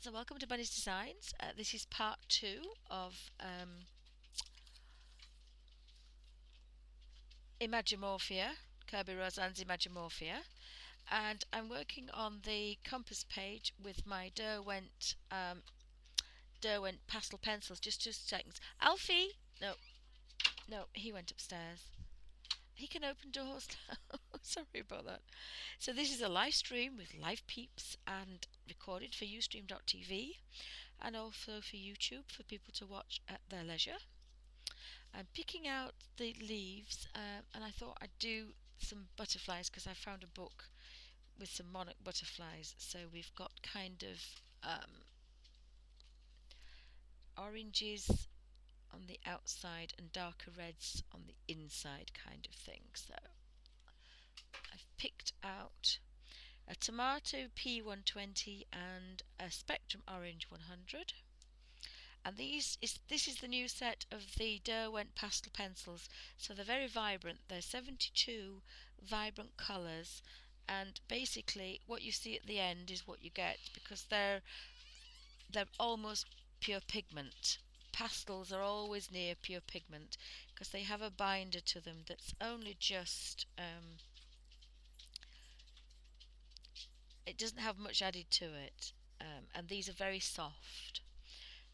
So welcome to Bunny's Designs. This is part 2 of Imagimorphia, Kirby Rosanes Imagimorphia, and I'm working on the compass page with my Derwent Pastel Pencils. Just 2 seconds. Alfie! No, he went upstairs. He can open doors now. Sorry about that. So this is a live stream with live peeps and recorded for Ustream.tv and also for YouTube for people to watch at their leisure. I'm picking out the leaves and I thought I'd do some butterflies because I found a book with some monarch butterflies. So we've got kind of oranges on the outside and darker reds on the inside kind of thing. So I've picked out a tomato P120 and a spectrum orange 100. And this is the new set of the Derwent Pastel Pencils. So they're very vibrant. They're 72 vibrant colours, and basically what you see at the end is what you get because they're almost pure pigment. Pastels are always near pure pigment because they have a binder to them that's only just it doesn't have much added to it, and these are very soft.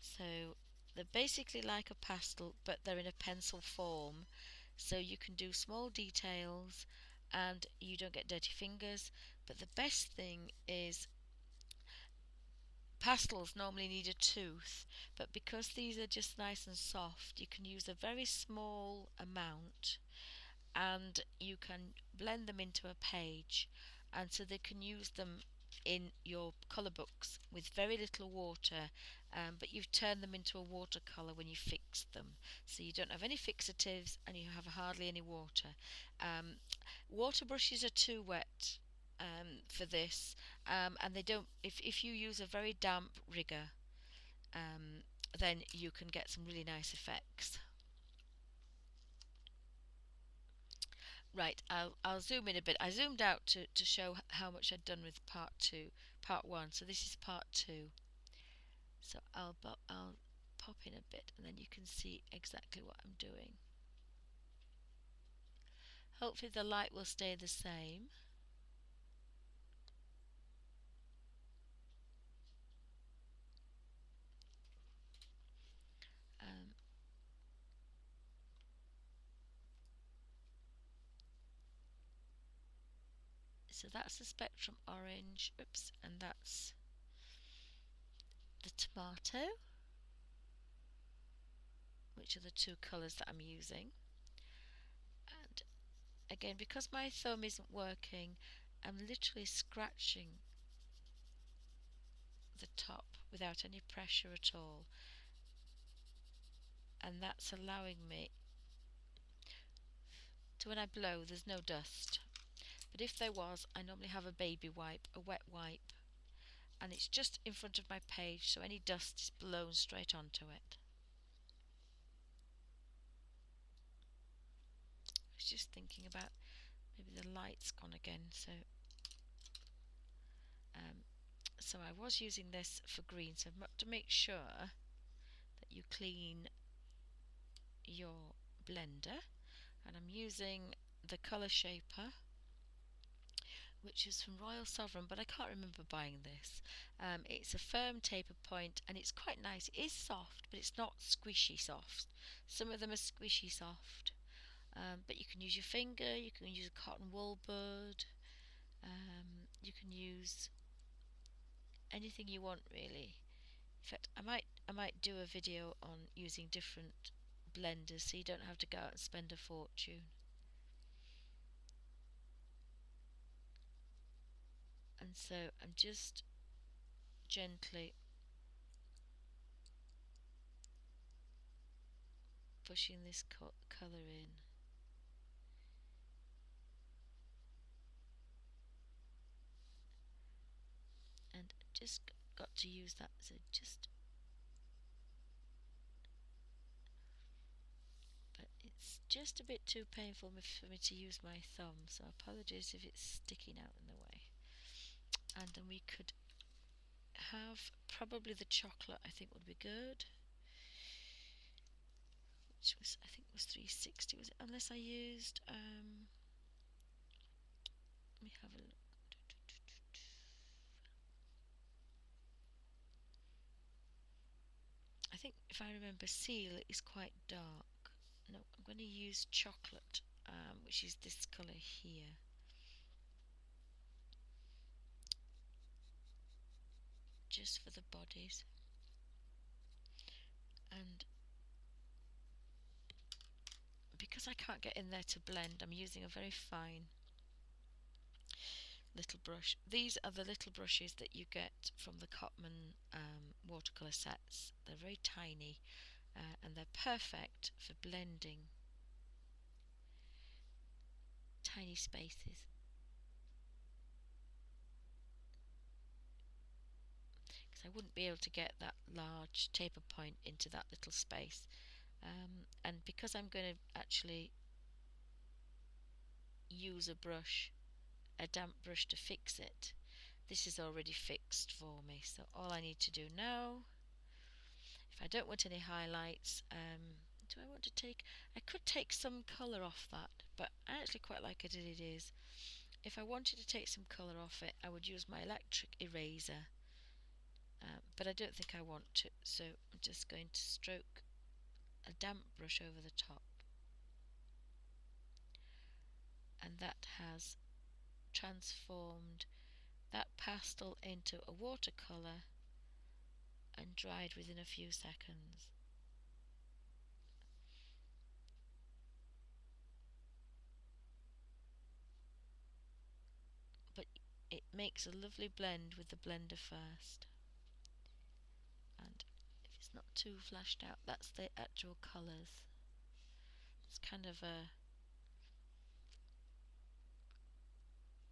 So they're basically like a pastel, but they're in a pencil form. So you can do small details and you don't get dirty fingers. But the best thing is pastels normally need a tooth, but because these are just nice and soft, you can use a very small amount and you can blend them into a page, and so they can use them in your colour books with very little water, but you've turned them into a watercolour when you fixed them, so you don't have any fixatives and you have hardly any water. Water brushes are too wet for this, and they don't. If you use a very damp rigger, then you can get some really nice effects. Right, I'll zoom in a bit. I zoomed out to show how much I'd done with part 1. So this is part 2. So I'll pop in a bit, and then you can see exactly what I'm doing. Hopefully the light will stay the same. So that's the spectrum orange, oops, and that's the tomato, which are the 2 colours that I'm using. And again, because my thumb isn't working, I'm literally scratching the top without any pressure at all, and that's allowing me to, when I blow, there's no dust. But if there was, I normally have a baby wipe, a wet wipe, and it's just in front of my page, so any dust is blown straight onto it. I was just thinking about maybe the light's gone again, so I was using this for green, so to make sure that you clean your blender, and I'm using the colour shaper, which is from Royal Sovereign, but I can't remember buying this. It's a firm taper point and it's quite nice. It is soft, but it's not squishy soft. Some of them are squishy soft, but you can use your finger, you can use a cotton wool bud, you can use anything you want really. In fact, I might do a video on using different blenders so you don't have to go out and spend a fortune. And so I'm just gently pushing this colour in. And just got to use that, so just, but it's just a bit too painful for me to use my thumb, so apologies if it's sticking out in the way. And then we could have probably the chocolate, I think would be good. Which was, I think was 360, was it? Unless I used, let me have a look. I think if I remember, seal is quite dark. No, I'm going to use chocolate, which is this colour here. Just for the bodies. And because I can't get in there to blend, I'm using a very fine little brush. These are the little brushes that you get from the Cotman watercolour sets. They're very tiny and they're perfect for blending tiny spaces. Because I wouldn't be able to get that large taper point into that little space. And because I'm going to actually use a brush, a damp brush to fix it, this is already fixed for me. So all I need to do now, if I don't want any highlights, do I want to take, I could take some colour off that, but I actually quite like it as it is. If I wanted to take some colour off it, I would use my electric eraser, but I don't think I want to, so I'm just going to stroke a damp brush over the top, and that has transformed that pastel into a watercolour and dried within a few seconds. But it makes a lovely blend with the blender first, and if it's not too flashed out, that's the actual colours. It's kind of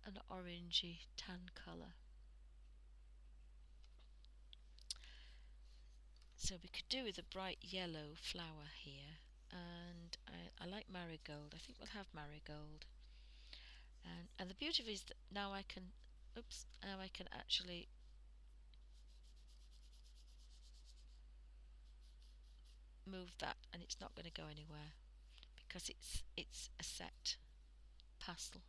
an orangey tan colour. So we could do with a bright yellow flower here, and I like marigold. I think we'll have marigold. And the beauty of it is that now I can, now I can actually move that, and it's not going to go anywhere because it's a set pastel.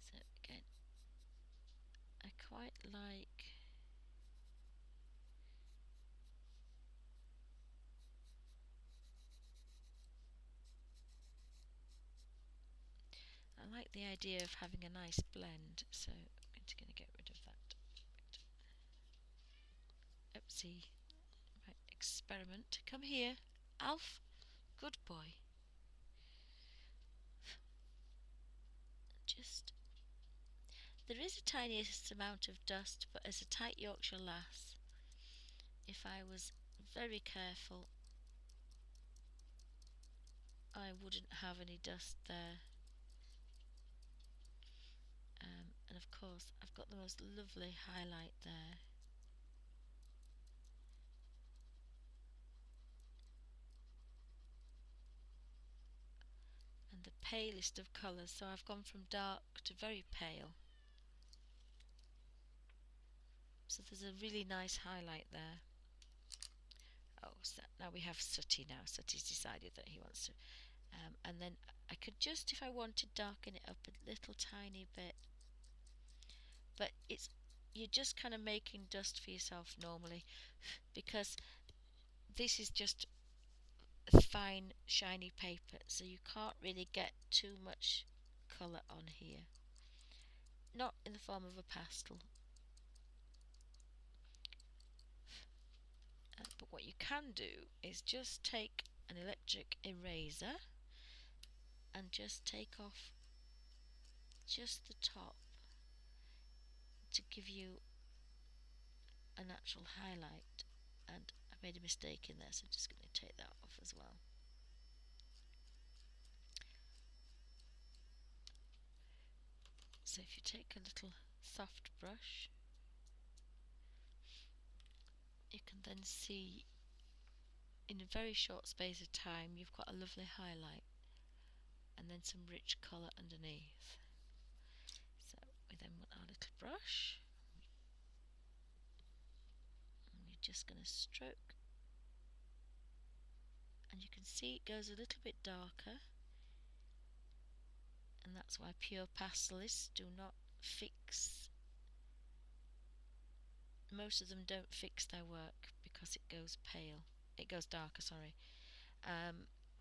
So again, I quite like the idea of having a nice blend, so I'm just going to get rid of that. Oopsie. Right, experiment. Come here, Alf. Good boy. Just, there is a tiniest amount of dust, but as a tight Yorkshire lass, if I was very careful, I wouldn't have any dust there. And of course, I've got the most lovely highlight there. And the palest of colours, so I've gone from dark to very pale. So there's a really nice highlight there. Oh, so now we have Sooty now. Sooty's decided that he wants to. And then I could just, if I wanted, darken it up a little tiny bit. But you're just kind of making dust for yourself normally, because this is just fine shiny paper, so you can't really get too much colour on here, not in the form of a pastel. But what you can do is just take an electric eraser and just take off just the top to give you a natural highlight. And I made a mistake in there, so I'm just going to take that off as well. So if you take a little soft brush, you can then see in a very short space of time you've got a lovely highlight and then some rich colour underneath. So we then want our little brush and we're just going to stroke, and you can see it goes a little bit darker, and that's why pure pastelists do not fix, most of them don't fix their work because it goes pale, it goes darker, sorry.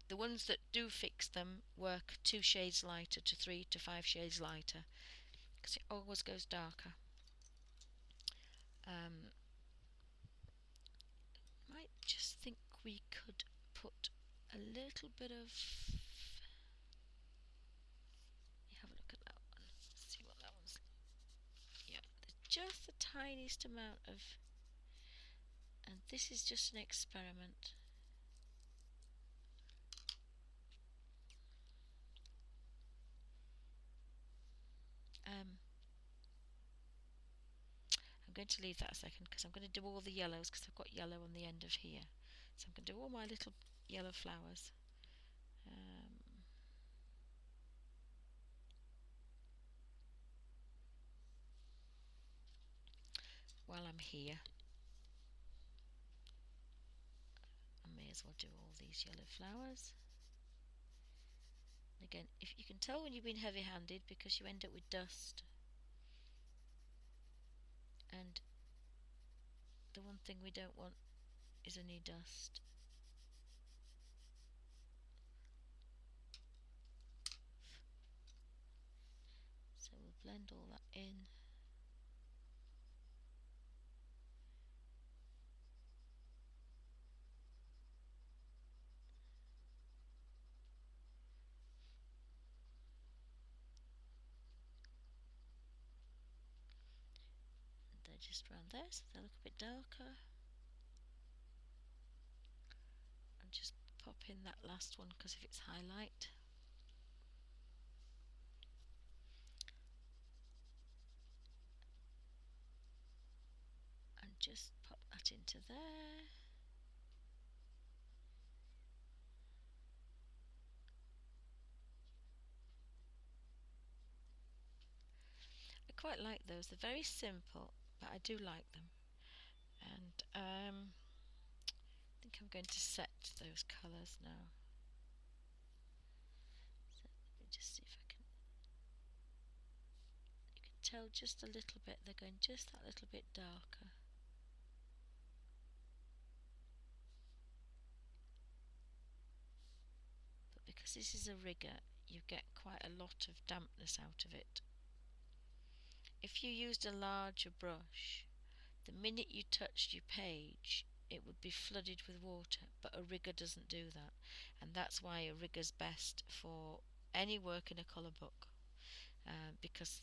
The ones that do fix them work 2 shades lighter to 3 to 5 shades lighter because it always goes darker. Might just think we could put a little bit of, have a look at that one, see what that one's like. Yeah, just the tiniest amount of, and this is just an experiment. I'm going to leave that a second because I'm going to do all the yellows because I've got yellow on the end of here. So I'm going to do all my little yellow flowers. While I'm here, I may as well do all these yellow flowers. And again, if you can tell when you've been heavy-handed because you end up with dust. And the one thing we don't want is any dust. So we'll blend all that in. And they're just around there, so they look a bit darker. And just pop in that last one because of its highlight. And just pop that into there. I quite like those, they're very simple, but I do like them. And I think I'm going to set those colours now. So let me just see if I can, you can tell just a little bit, they're going just that little bit darker. But because this is a rigger, you get quite a lot of dampness out of it. If you used a larger brush, the minute you touched your page, it would be flooded with water, but a rigger doesn't do that, and that's why a rigger's best for any work in a colour book, because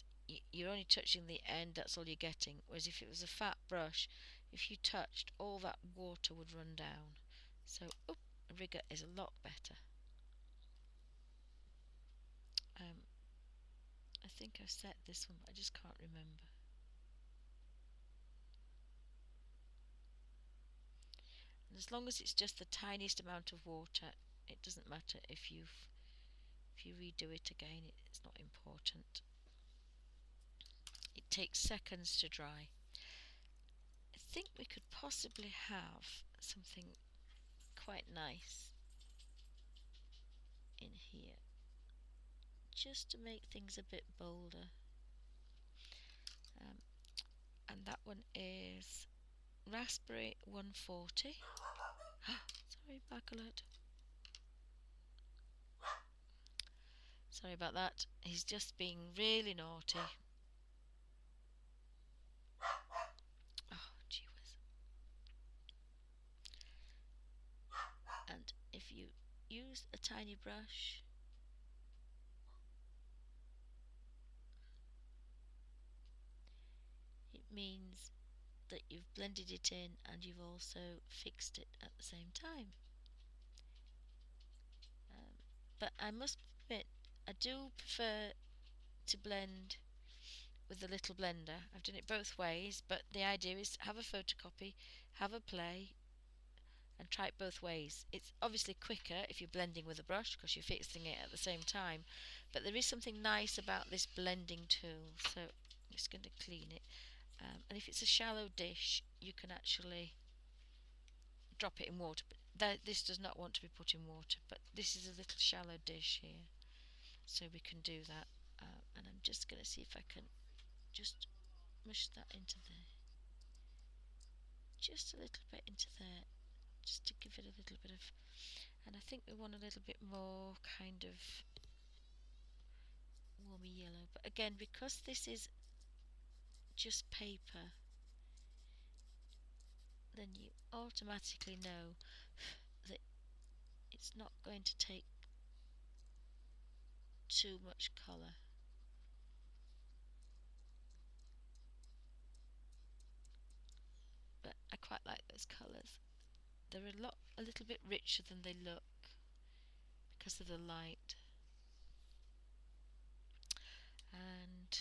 you're only touching the end, that's all you're getting, whereas if it was a fat brush, if you touched, all that water would run down. So a rigger is a lot better. I think I've set this one, but I just can't remember. And as long as it's just the tiniest amount of water, it doesn't matter if you redo it again, it's not important. It takes seconds to dry. I think we could possibly have something quite nice in here, just to make things a bit bolder. And that one is Raspberry 140. Sorry, back alert. Sorry about that. He's just being really naughty. Oh, gee whiz. And if you use a tiny brush, it means that you've blended it in and you've also fixed it at the same time. But I must admit, I do prefer to blend with the little blender. I've done it both ways, but the idea is have a photocopy, have a play, and try it both ways. It's obviously quicker if you're blending with a brush because you're fixing it at the same time, but there is something nice about this blending tool. So I'm just going to clean it, and if it's a shallow dish you can actually drop it in water, but this does not want to be put in water, but this is a little shallow dish here, so we can do that. And I'm just going to see if I can just mush that into there, just a little bit into there, just to give it a little bit of, and I think we want a little bit more kind of warmy yellow, but again, because this is just paper, then you automatically know that it's not going to take too much colour. But I quite like those colours. They're a little bit richer than they look because of the light. And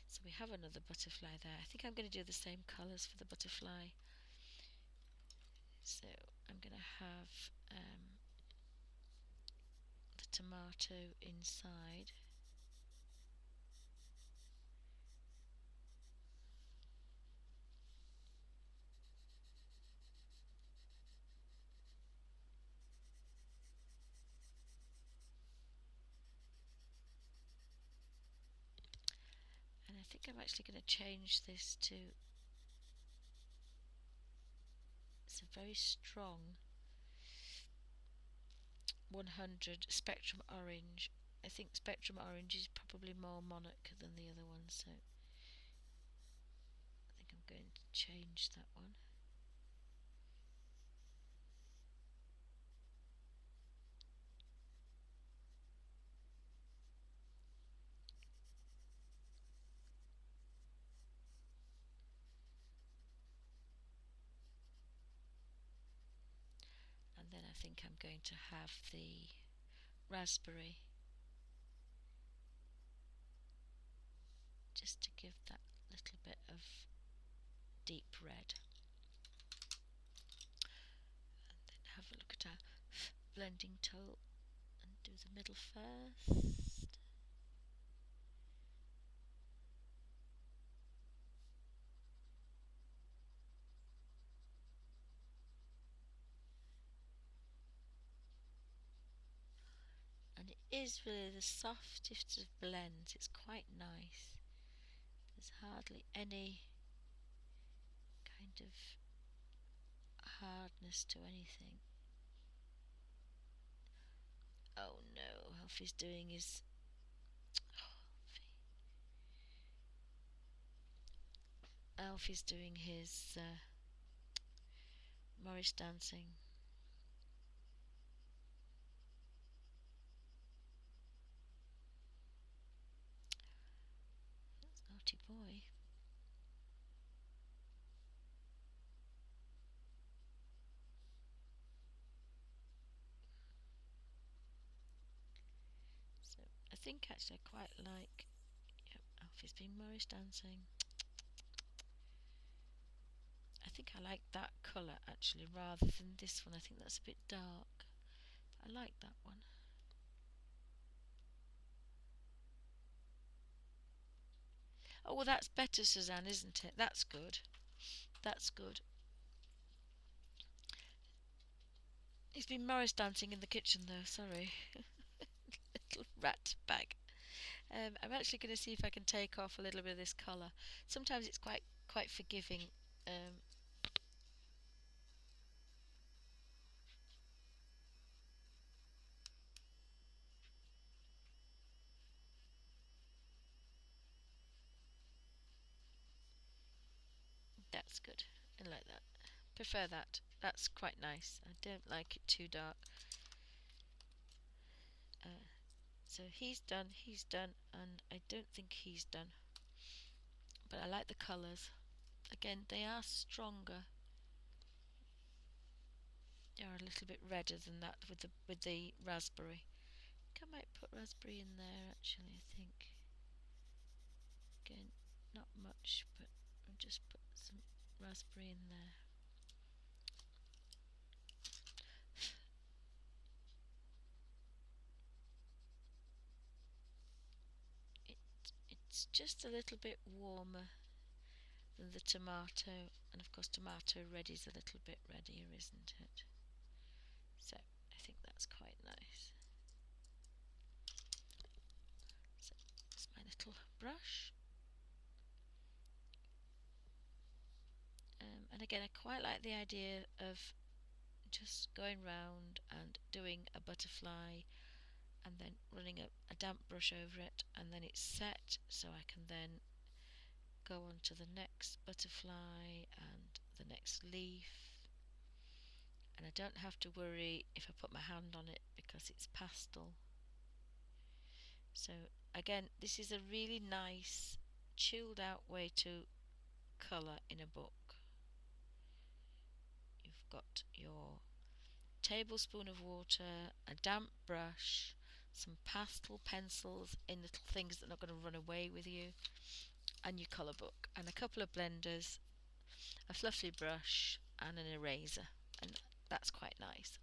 so we have another butterfly there. I think I'm going to do the same colours for the butterfly. So I'm going to have the tomato inside. And I think I'm actually going to change this to, it's a very strong 100 Spectrum Orange. I think Spectrum Orange is probably more monarch than the other one, so I think I'm going to change that one. And then I think I'm going to have the raspberry, just to give that little bit of deep red. And then have a look at our blending tool and do the middle first. And it is really the softest of blends. It's quite nice. There's hardly any kind of hardness to anything. Oh no, Alfie's doing his Alfie's doing his Morris dancing. That's naughty boy. So I think actually I quite like, yep, Alfie's been Morris dancing. I think I like that colour actually rather than this one. I think that's a bit dark. I like that one. Oh, well, that's better, Suzanne, isn't it? That's good. That's good. He's been Morris dancing in the kitchen, though. Sorry. Little rat bag. I'm actually going to see if I can take off a little bit of this colour. Sometimes it's quite forgiving. Um, that's good. I like that. Prefer that. That's quite nice. I don't like it too dark. So he's done, and I don't think he's done. But I like the colours. Again, they are stronger. They are a little bit redder than that with the raspberry. I think I might put raspberry in there actually. I think again, not much, but I'll just put some raspberry in there. It's just a little bit warmer than the tomato, and of course tomato red is a little bit reddier, isn't it? So I think that's quite nice. So it's my little brush. And again, I quite like the idea of just going round and doing a butterfly and then running a damp brush over it, and then it's set, so I can then go on to the next butterfly and the next leaf, and I don't have to worry if I put my hand on it because it's pastel. So again, this is a really nice chilled out way to colour in a book. You've got your tablespoon of water, a damp brush, some pastel pencils in little things that are not going to run away with you, and your colour book, and a couple of blenders, a fluffy brush, and an eraser, and that's quite nice.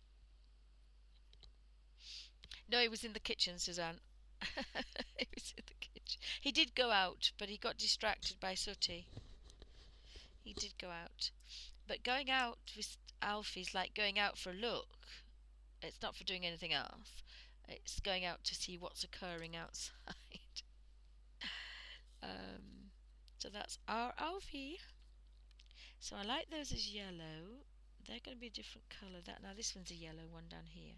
No, he was in the kitchen, Suzanne. He was in the kitchen. He did go out, but he got distracted by Sooty. He did go out. But going out with Alfie's like going out for a look. It's not for doing anything else. It's going out to see what's occurring outside. So that's our Alfie. So I like those as yellow. They're going to be a different colour. That now this one's a yellow one down here.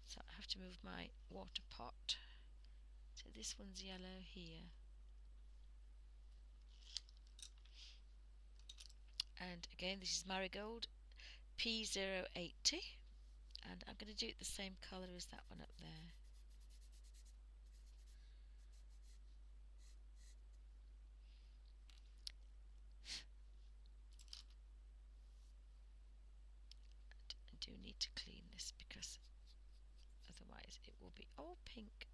So I have to move my water pot. So this one's yellow here. And again, this is Marigold P080. And I'm going to do it the same colour as that one up there. I do need to clean this because otherwise it will be all pink.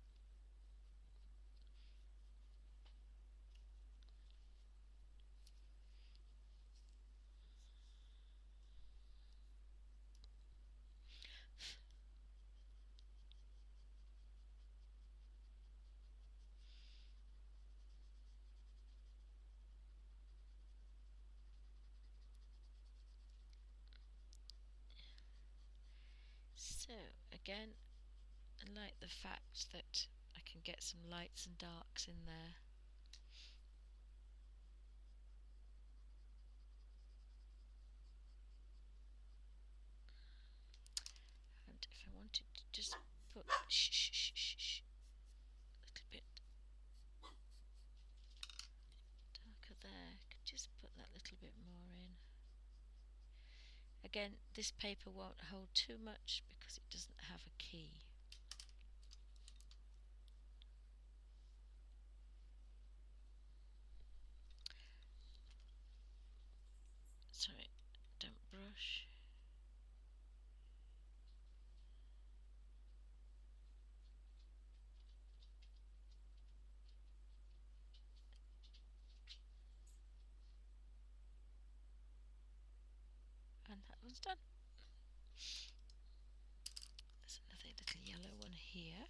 So again, I like the fact that I can get some lights and darks in there. And if I wanted to just put a little bit darker there, I could just put that little bit more in. Again, this paper won't hold too much because it doesn't have a key. Sorry, damp brush. And that one's done. There's another little yellow one here.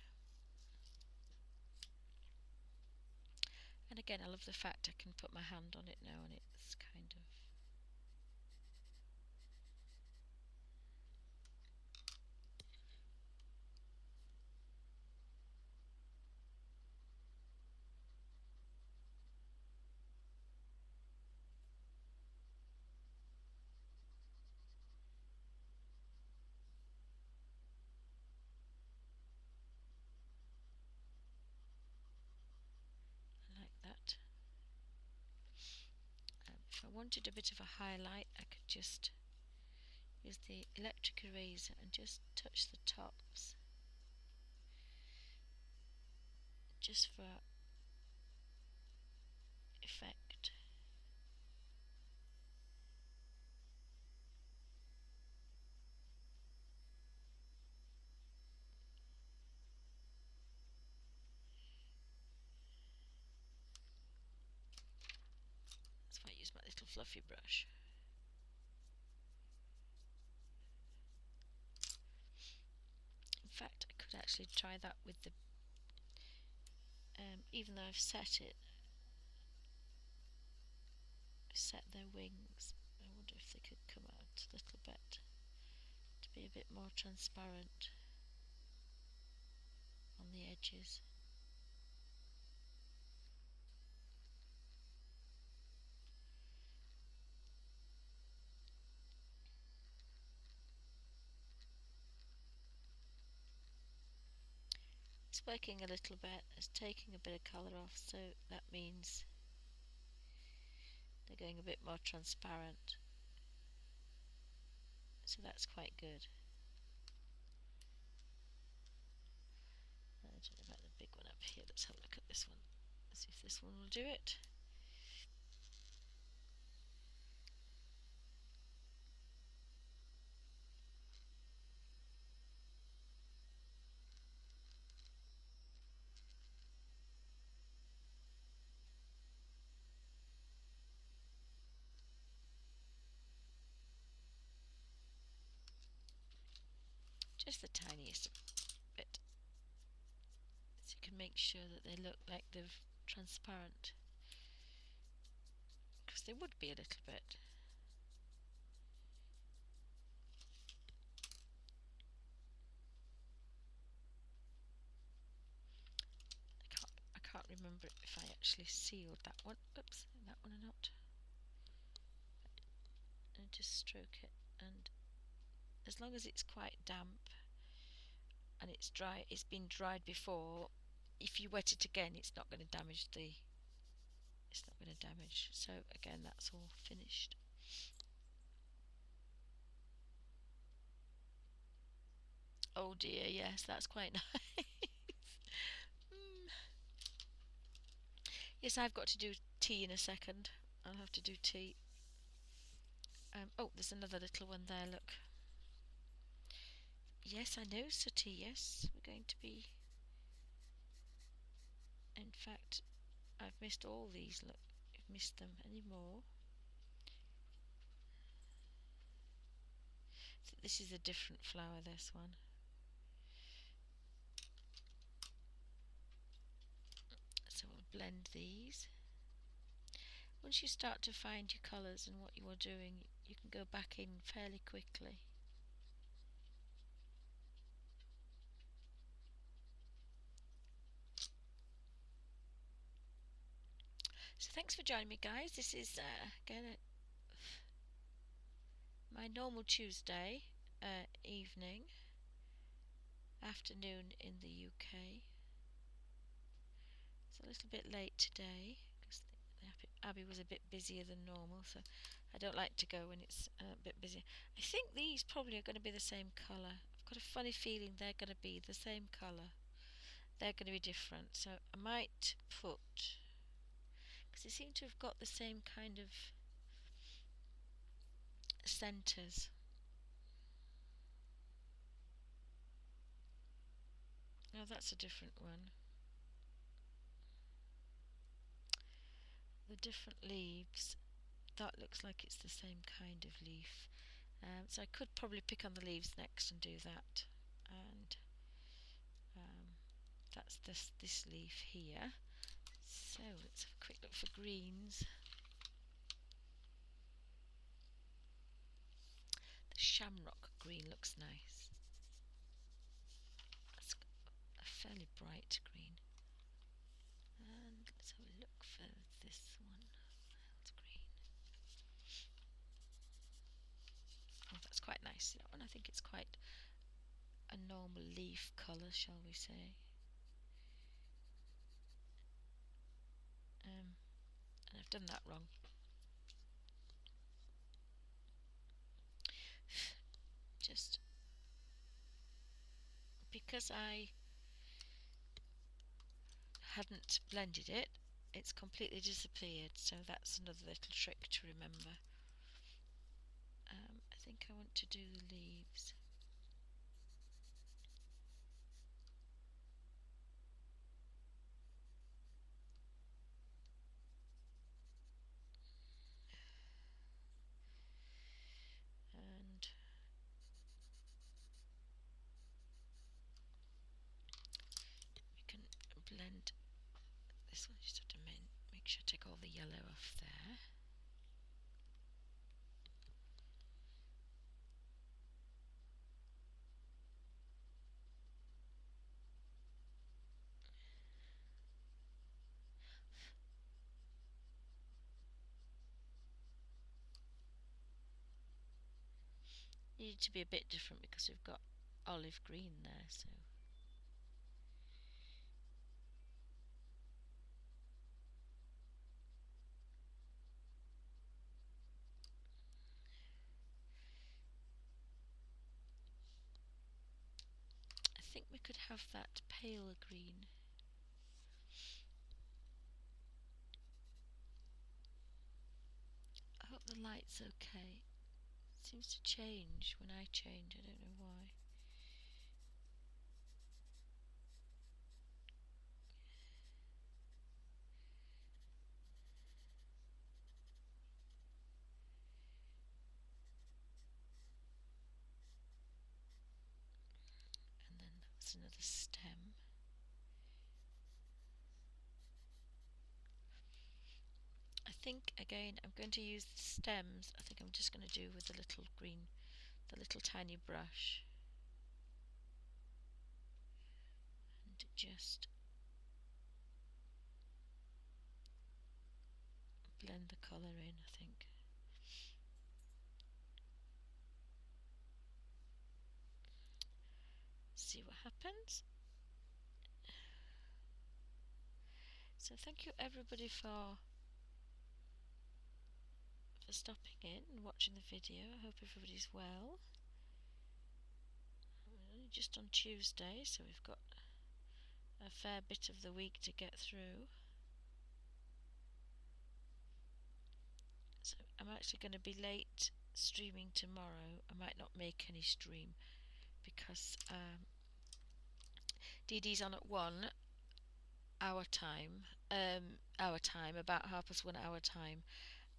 And again, I love the fact I can put my hand on it now and it's kind of like that. If I wanted a bit of a highlight, I could just use the electric eraser and just touch the tops, just for effect. That's why I use my little fluffy fluffy brush. In fact, I could actually try that with the, even though I've set their wings, I wonder if they could come out a little bit to be a bit more transparent on the edges. It's working a little bit, it's taking a bit of colour off, so that means they're going a bit more transparent. So that's quite good. I don't know about the big one up here. Let's have a look at this one. Let's see if this one will do it. Just the tiniest bit, so you can make sure that they look like they're transparent, because they would be a little bit. I can't remember if I actually sealed that one. Oops, that one or not. And just stroke it, and as long as it's quite damp and it's dry, it's been dried before, if you wet it again, it's not going to damage so again, that's all finished. Oh dear, yes, that's quite nice. Yes, I've got to do tea in a second. I'll have to do tea. Oh, there's another little one there, look. Yes, I know, Sooty, yes, we're going to be... In fact, I've missed all these, look, I've missed them. Any more? This is a different flower, this one. So I'll blend these. Once you start to find your colours and what you are doing, you can go back in fairly quickly. So thanks for joining me, guys. This is again my normal Tuesday afternoon in the UK. It's a little bit late today because the Abbey was a bit busier than normal, so I don't like to go when it's a bit busier. I think these probably are going to be the same colour. I've got a funny feeling they're going to be the same colour. They're going to be different, so I might put, because they seem to have got the same kind of centres. Oh, that's a different one. The different leaves, that looks like it's the same kind of leaf. So I could probably pick on the leaves next and do that. And that's this leaf here. So let's have a quick look for greens. The shamrock green looks nice. That's a fairly bright green. And let's have a look for this one. That's green. Oh, that's quite nice. That one, I think it's quite a normal leaf colour, shall we say. And I've done that wrong. Just because I hadn't blended it, it's completely disappeared, so that's another little trick to remember. I think I want to do the leaves. the yellow off there. Need to be a bit different because we've got olive green there, so I think we could have that pale green. I hope the light's okay. It seems to change when I change, I don't know why. And then that's another stem. I think again I'm going to use the stems. I think I'm just going to do with the little green, the little tiny brush, and just blend the colour in, I think. See what happens. So thank you everybody for stopping in and watching the video. I hope everybody's well. We're only just on Tuesday, so we've got a fair bit of the week to get through. So I'm actually going to be late streaming tomorrow. I might not make any stream because Dee Dee's on at 1 our time, about 1:30 our time,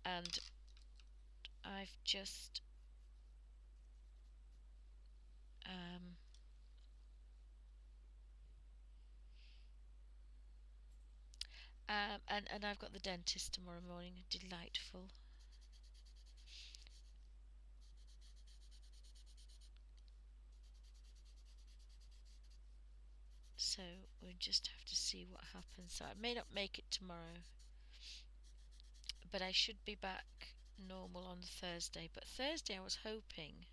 and I've just and I've got the dentist tomorrow morning. Delightful. So we'll just have to see what happens. So I may not make it tomorrow, but I should be back normal on Thursday. But Thursday I was hoping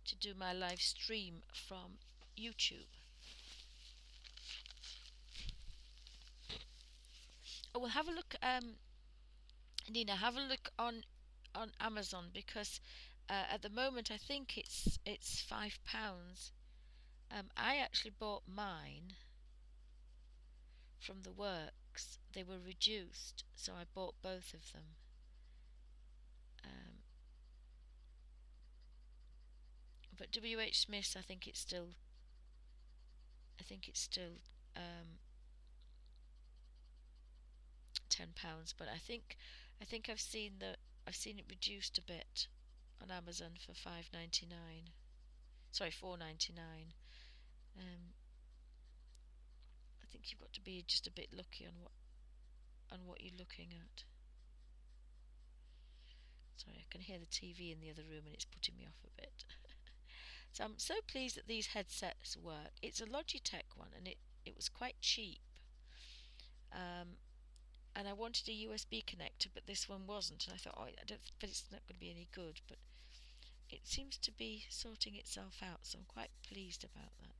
to do my live stream from YouTube. Oh, we'll have a look, Nina. Have a look on Amazon because at the moment I think it's £5. I actually bought mine from the works. They were reduced, so I bought both of them. But WH Smith's, I think it's still £10. But I think I've seen it reduced a bit on Amazon for £5.99. Sorry, £4.99. I think you've got to be just a bit lucky on what you're looking at. Sorry, I can hear the TV in the other room and it's putting me off a bit. So I'm so pleased that these headsets work. It's a Logitech one and it was quite cheap. And I wanted a USB connector, but this one wasn't. And I thought, I don't, but it's not going to be any good. But it seems to be sorting itself out, so I'm quite pleased about that.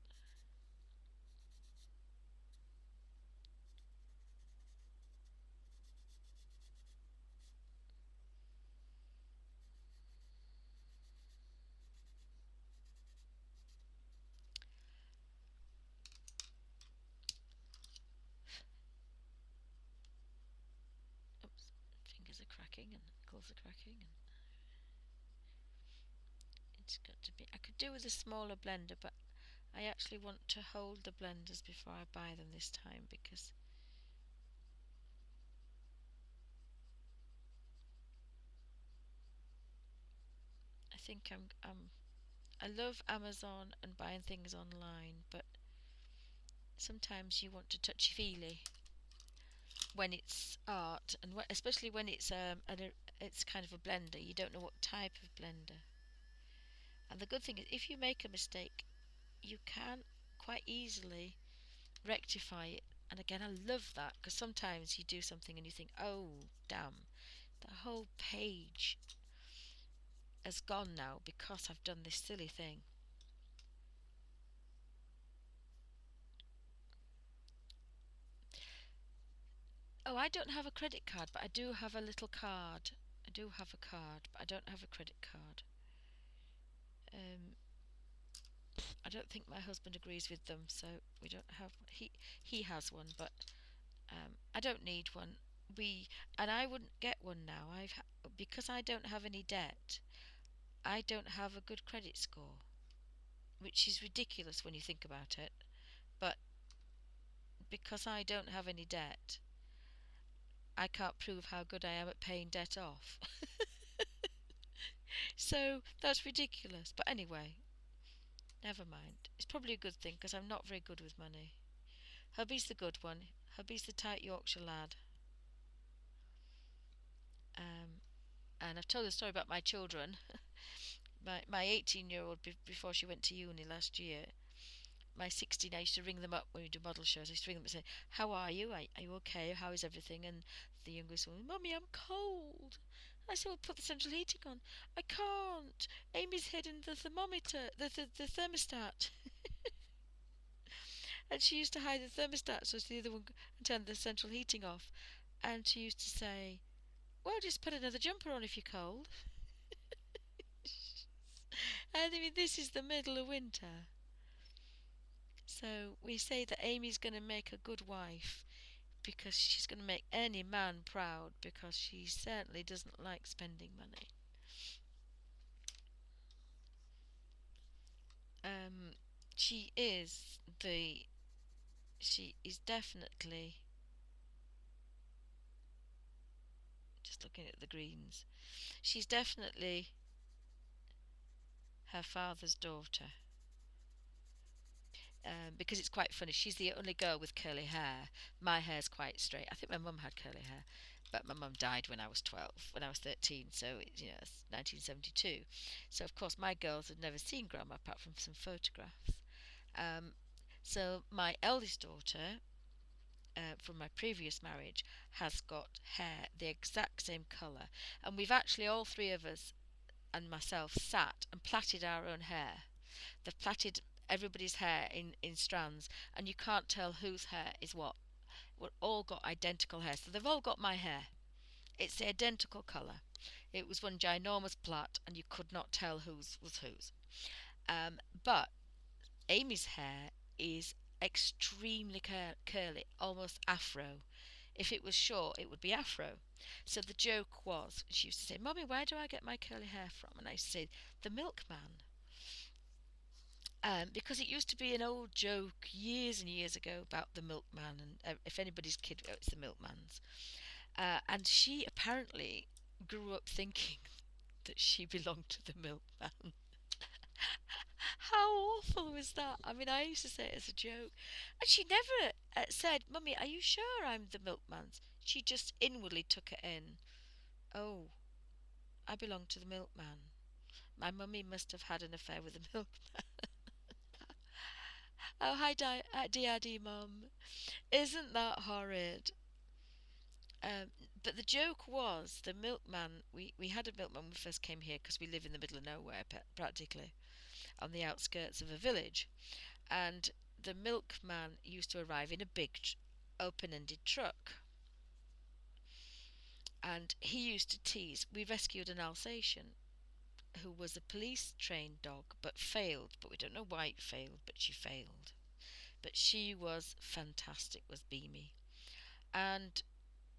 Oops, fingers are cracking and knuckles are cracking, and it's got to be. I could do with a smaller blender, but I actually want to hold the blenders before I buy them this time because I think I love Amazon and buying things online, but sometimes you want to touchy feely. when it's art, and especially when it's kind of a blender. You don't know what type of blender. And the good thing is, if you make a mistake, you can quite easily rectify it. And again, I love that because sometimes you do something and you think, oh, damn, the whole page has gone now because I've done this silly thing. Oh, I don't have a credit card, but I do have a little card. I do have a card, but I don't have a credit card. Um, I don't think my husband agrees with them, so we don't have. He has one, but I don't need one. We and I wouldn't get one now. Because I don't have any debt. I don't have a good credit score, which is ridiculous when you think about it. But because I don't have any debt, I can't prove how good I am at paying debt off. So that's ridiculous. But anyway, never mind. It's probably a good thing because I'm not very good with money. Hubby's the good one. Hubby's the tight Yorkshire lad. Um, and I've told the story about my children. My 18-year-old, before she went to uni last year, my 16, I used to ring them up when we do model shows. I used to ring them and say, "How are you? Are you okay? How is everything?" And the youngest one, "Mummy, I'm cold." I said, "Well, put the central heating on." "I can't. Amy's hidden the thermometer, the thermostat." And she used to hide the thermostat so the other one and turn the central heating off. And she used to say, "Well, just put another jumper on if you're cold." And I mean, this is the middle of winter. So we say that Amy's going to make a good wife because she's going to make any man proud because she certainly doesn't like spending money. Um, she is the she is definitely just looking at the greens. She's definitely her father's daughter. Because it's quite funny. She's the only girl with curly hair. My hair's quite straight. I think my mum had curly hair, but my mum died when I was 12, when I was 13. So it's 1972. So of course my girls had never seen grandma apart from some photographs. Um, so my eldest daughter, from my previous marriage, has got hair the exact same colour, and we've actually all three of us and myself sat and plaited our own hair. They've plaited everybody's hair in strands, and you can't tell whose hair is what. We've all got identical hair, so they've all got my hair. It's the identical colour. It was one ginormous plait, and you could not tell whose was whose. But Amy's hair is extremely curly, almost afro. If it was short, it would be afro. So the joke was, she used to say, "Mummy, where do I get my curly hair from?" And I used to say, "The milkman." Because it used to be an old joke years and years ago about the milkman, and if anybody's kid, it's the milkman's. And she apparently grew up thinking that she belonged to the milkman. How awful was that? I mean, I used to say it as a joke. And she never said, "Mummy, are you sure I'm the milkman's?" She just inwardly took it in. Oh, I belong to the milkman. My mummy must have had an affair with the milkman. Oh, hi, DRD, Mum. Isn't that horrid? Um, but the joke was the milkman. We had a milkman when we first came here because we live in the middle of nowhere, practically on the outskirts of a village. And the milkman used to arrive in a big open-ended truck. And he used to tease. We rescued an Alsatian who was a police trained dog but failed. But we don't know why it failed, but she failed. But she was fantastic, was Beamy. And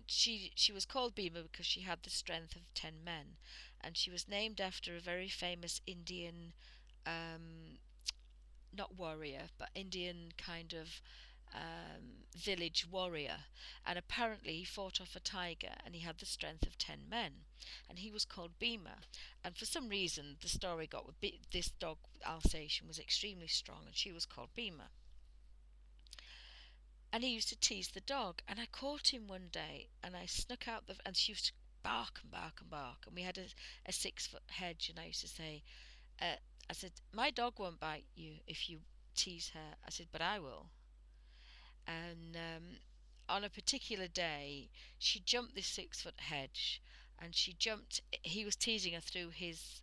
she was called Bhima because she had the strength of 10 men, and she was named after a very famous Indian, um, not warrior, but Indian kind of village warrior. And apparently he fought off a tiger and he had the strength of 10 men, and he was called Bhima. And for some reason the story got this dog Alsatian was extremely strong, and she was called Bhima. And he used to tease the dog. And I caught him one day, and I snuck out and she used to bark and bark and bark. And we had a 6 foot hedge, and I used to say, uh, I said, my dog won't bite you if you tease her. I said, but I will. And on a particular day, she jumped this 6 foot hedge, and she jumped. He was teasing her through his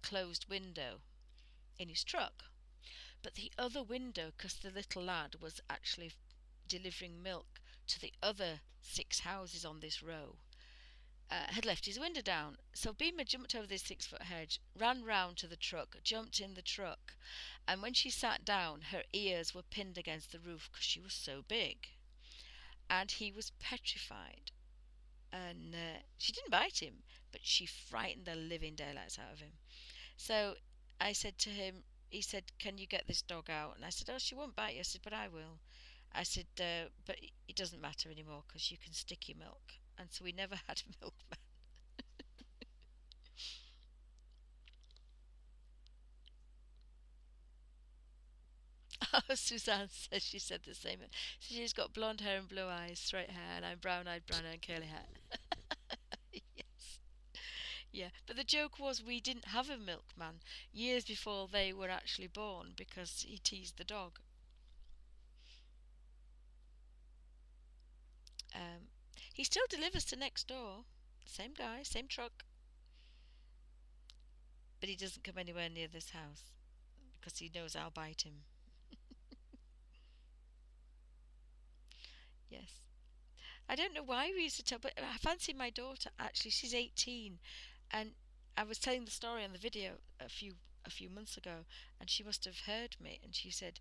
closed window in his truck, but the other window, because the little lad was actually delivering milk to the other 6 houses on this row, had left his window down. So Beamer jumped over this 6 foot hedge, ran round to the truck, jumped in the truck, and when she sat down, her ears were pinned against the roof because she was so big. And he was petrified. And she didn't bite him, but she frightened the living daylights out of him. So I said to him, he said, "Can you get this dog out?" And I said, "Oh, she won't bite you." I said, "But I will." I said, "But it doesn't matter anymore because you can stick your milk." And so we never had a milkman. Oh, Suzanne says she said the same. So she's got blonde hair and blue eyes, straight hair, and I'm brown-eyed, brown hair, and curly hair. Yes. Yeah, but the joke was we didn't have a milkman years before they were actually born because he teased the dog. Um, he still delivers to next door, same guy, same truck, but he doesn't come anywhere near this house because he knows I'll bite him. Yes, I don't know why we used to tell, but I fancy my daughter. Actually, she's 18, and I was telling the story on the video a few months ago, and she must have heard me, and she said,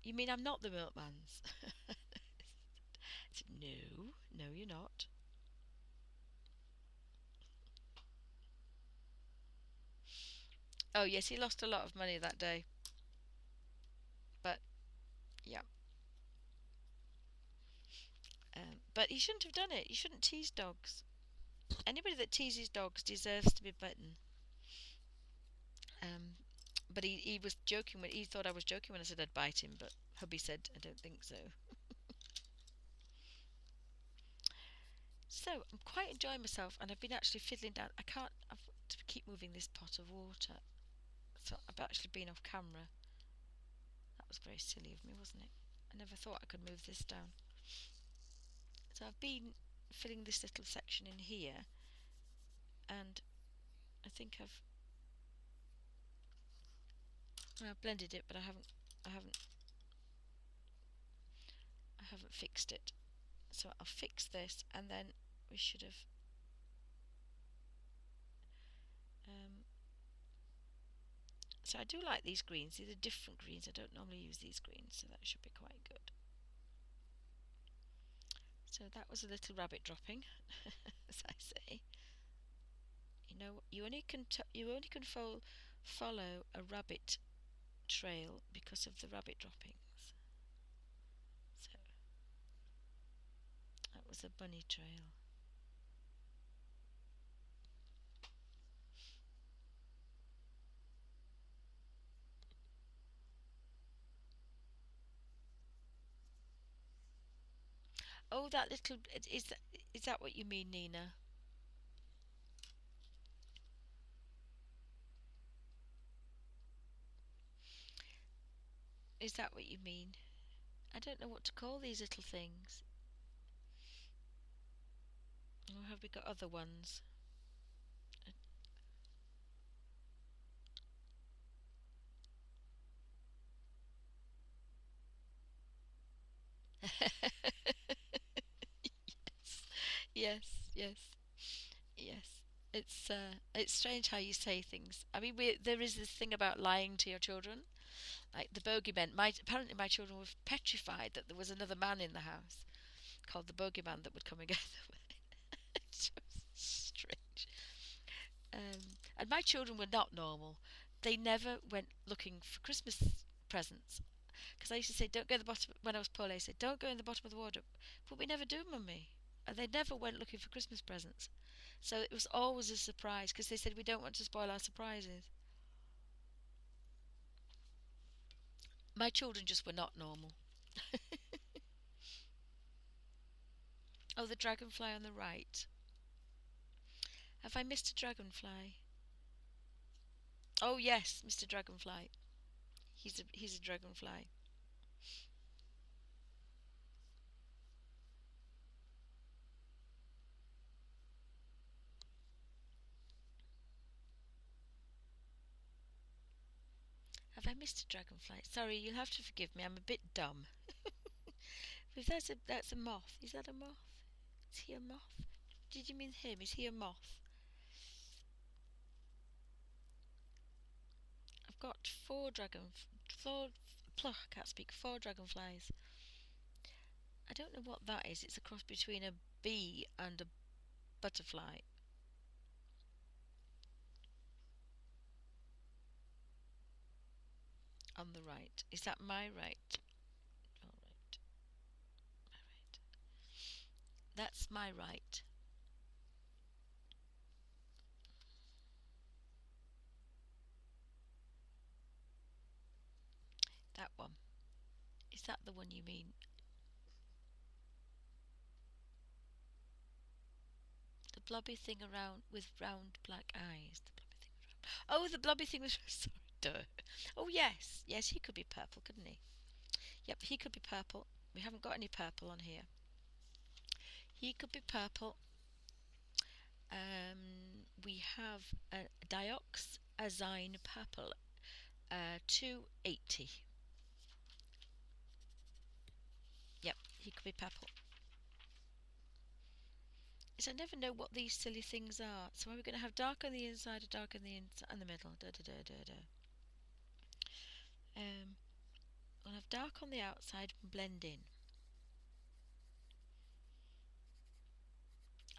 "You mean I'm not the milkman's?" I said, "No, no, you're not." Oh yes, he lost a lot of money that day, but yeah. But he shouldn't have done it. You shouldn't tease dogs. Anybody that teases dogs deserves to be bitten. Um, but he was joking when he thought I was joking when I said I'd bite him, but hubby said I don't think so. So I'm quite enjoying myself, and I've been actually fiddling down. I can't. I've to keep moving this pot of water, so I've actually been off camera. That was very silly of me, wasn't it? I never thought I could move this down. So I've been filling this little section in here, and I think I've blended it, but I haven't, I haven't fixed it. So I'll fix this, and then we should have. Um, so I do like these greens. These are different greens. I don't normally use these greens, so that should be quite good. So that was a little rabbit dropping, as I say. You know, you only can follow a rabbit trail because of the rabbit droppings. So that was a bunny trail. Oh, that little is that what you mean, Nina? Is that what you mean? I don't know what to call these little things. Or have we got other ones? Yes, yes, yes. It's strange how you say things. I mean, there is this thing about lying to your children, like the bogeyman. Apparently my children were petrified that there was another man in the house called the bogeyman that would come and get them. It's just strange. And my children were not normal. They never went looking for Christmas presents because I used to say, "Don't go in the bottom." When I was poor, I said, "Don't go in the bottom of the wardrobe," but we never do, mummy. And they never went looking for Christmas presents. So it was always a surprise because they said we don't want to spoil our surprises. My children just were not normal. Oh, the dragonfly on the right. Have I missed a dragonfly? Oh yes, Mr. Dragonfly. He's a dragonfly. Have I missed a dragonfly? Sorry, you'll have to forgive me. I'm a bit dumb. If that's a moth. Is that a moth? Is he a moth? Did you mean him? Is he a moth? I've got I can't speak. 4 dragonflies. I don't know what that is. It's a cross between a bee and a butterfly. On the right. Is that my right? All right. My right. That's my right. That one. Is that the one you mean? The blobby thing around with round black eyes. The blobby thing with round. Oh, the blobby thing with. Sorry, duh. Oh yes, yes, he could be purple, couldn't he? Yep, he could be purple. We haven't got any purple on here. He could be purple. We have a dioxazine purple, 280. Yep, he could be purple. So I never know what these silly things are. So are we going to have dark on the inside or dark on the inside and the middle? Da da da da da. We'll have dark on the outside and blend in.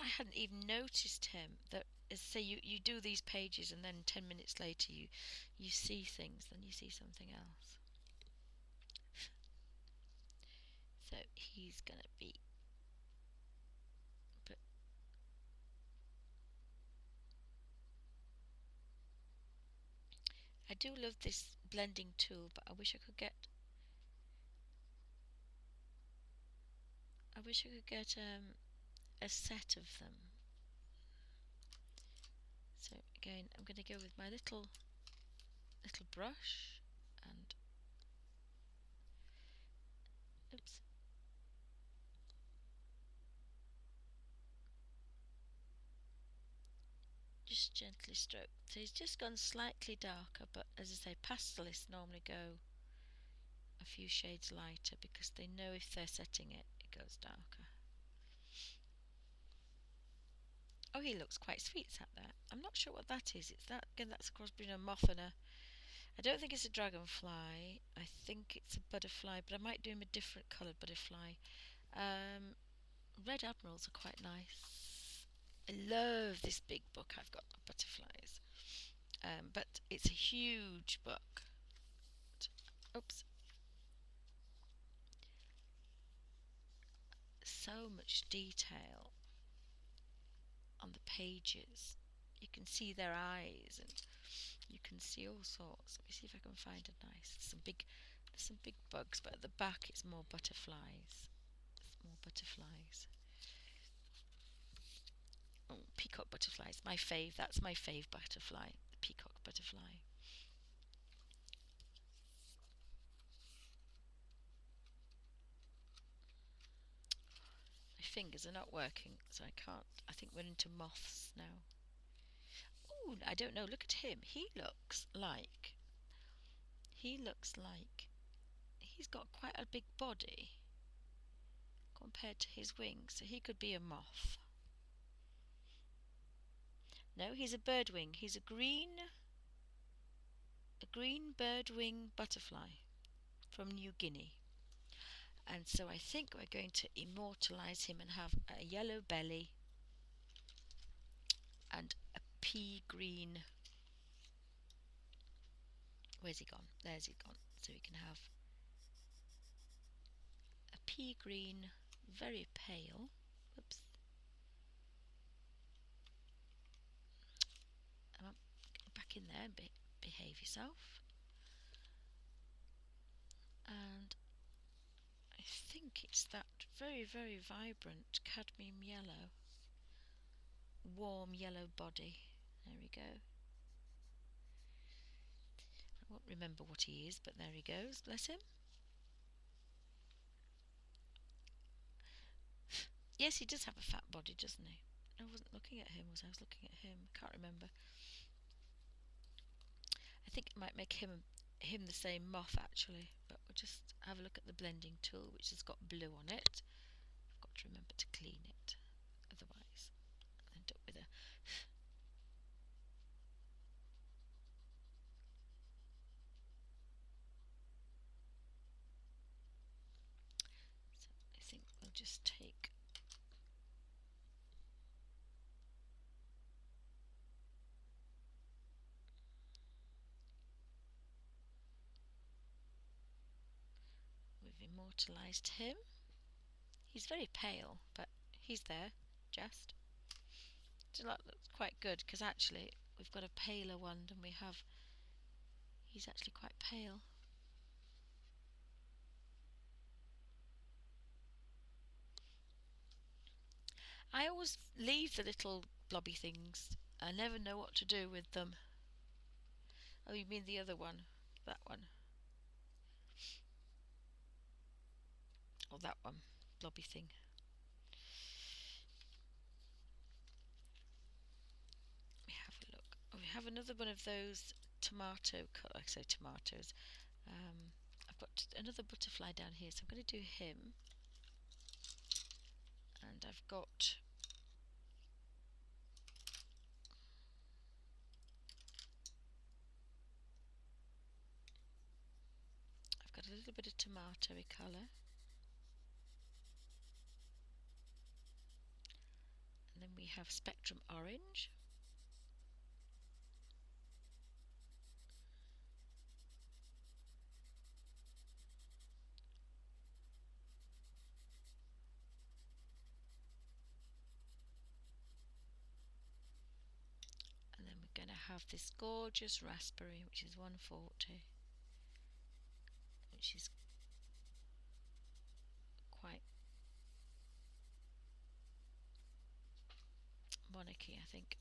I hadn't even noticed him. That is, say you do these pages and then 10 minutes later you see things, then you see something else. So he's gonna be. But I do love this blending tool, but I wish I could get. I wish I could get a set of them. So again, I'm going to go with my little brush and oops. Just gently stroke. So he's just gone slightly darker, but as I say, pastelists normally go a few shades lighter because they know if they're setting it, it goes darker. Oh, he looks quite sweet sat there. I'm not sure what that is. It's that again. That's a cross between a moth and a. I don't think it's a dragonfly. I think it's a butterfly, but I might do him a different coloured butterfly. Red admirals are quite nice. I love this big book I've got of butterflies. But it's a huge book. Oops. So much detail on the pages. You can see their eyes and you can see all sorts. Let me see if I can find a nice. There's some big bugs, but at the back it's more butterflies. It's more butterflies. Oh, peacock butterflies. My fave. That's my fave butterfly. The peacock butterfly. My fingers are not working, so I can't. I think we're into moths now. Oh, I don't know. Look at him. He looks like he's got quite a big body compared to his wings, so he could be a moth. No, he's a birdwing. He's a green birdwing butterfly from New Guinea. And so I think we're going to immortalise him and have a yellow belly and a pea green. Where's he gone? There's he gone. So we can have a pea green, very pale. Whoops. Get back in there and behave yourself. And think it's that very, very vibrant cadmium yellow, warm yellow body. There we go. I won't remember what he is, but there he goes, bless him. Yes, he does have a fat body, doesn't he? I wasn't looking at him, was I? I was looking at him. Can't remember. I think it might make him the same moth actually, but we'll just have a look at the blending tool, which has got blue on it. I've got to remember to clean it, otherwise I'll end up with a so I think we'll just take we've immortalised him. He's very pale, but he's there, just. So that looks quite good, because actually we've got a paler one than we have. He's actually quite pale. I always leave the little blobby things. I never know what to do with them. Oh, you mean the other one? That one? Or that one? Blobby thing. Let me have a look. Oh, we have another one of those tomato, I say tomatoes. I've got another butterfly down here, so I'm going to do him. And I've got a little bit of tomatoey colour. And then we have spectrum orange. And then we're going to have this gorgeous raspberry, which is 140, which is quite monarchy, I think.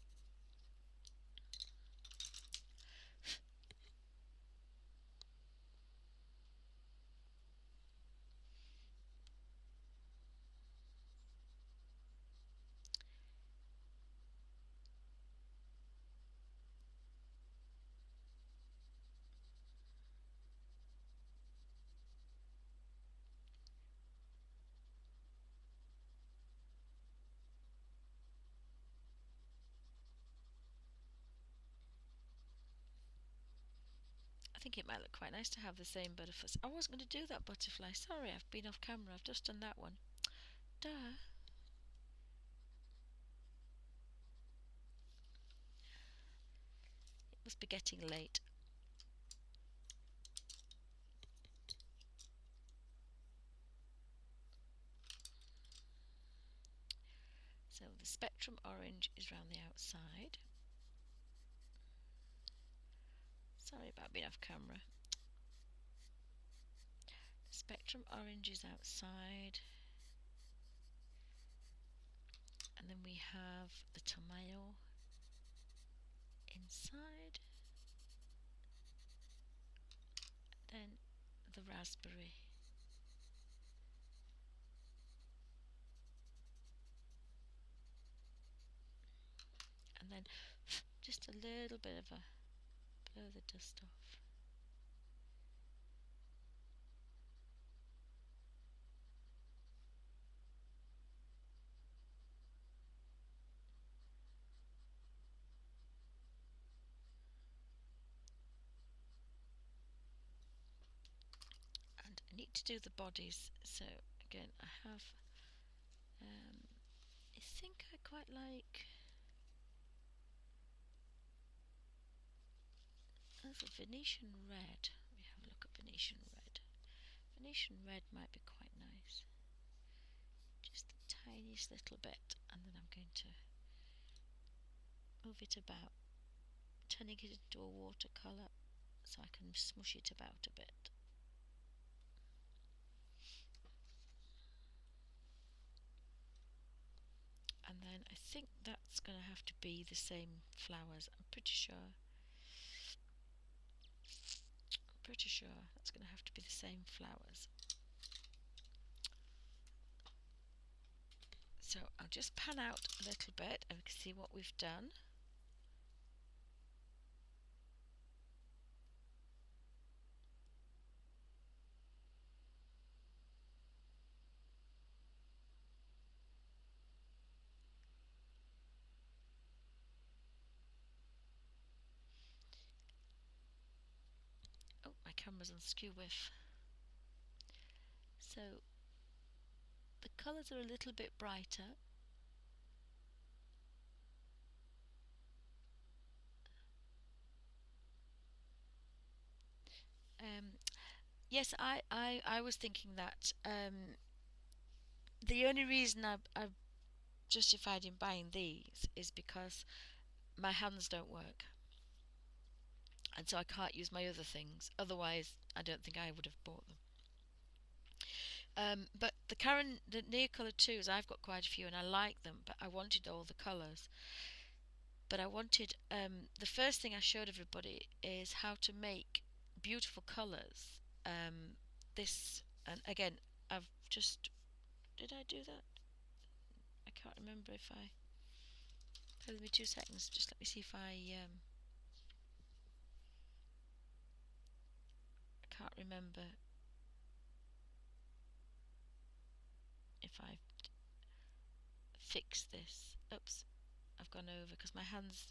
I think it might look quite nice to have the same butterfly. I wasn't going to do that butterfly. Sorry, I've been off camera. I've just done that one. Duh. It must be getting late. So the spectrum orange is round the outside. Sorry about being off camera. The spectrum orange is outside. And then we have the tomato inside. Then the raspberry. And then just a little bit of a blow the dust off. And I need to do the bodies, so again I have I think I quite like, there's a Venetian red. Let me have a look at Venetian red. Venetian red might be quite nice. Just the tiniest little bit, and then I'm going to move it about, turning it into a watercolour so I can smush it about a bit. And then I think that's going to have to be the same flowers. I'm pretty sure. That's going to have to be the same flowers. So I'll just pan out a little bit and we can see what we've done. Oh, my camera's on skew width. So the colours are a little bit brighter. Yes, I was thinking that the only reason I've justified in buying these is because my hands don't work, and so I can't use my other things. Otherwise, I don't think I would have bought them. But the near colour twos, I've got quite a few, and I like them. But I wanted all the colours. But I wanted the first thing I showed everybody is how to make beautiful colours. This, and again, I've just, did I do that? I can't remember if I. Give me 2 seconds. Just let me see if I can't remember if I fixed this. Oops, I've gone over because my hands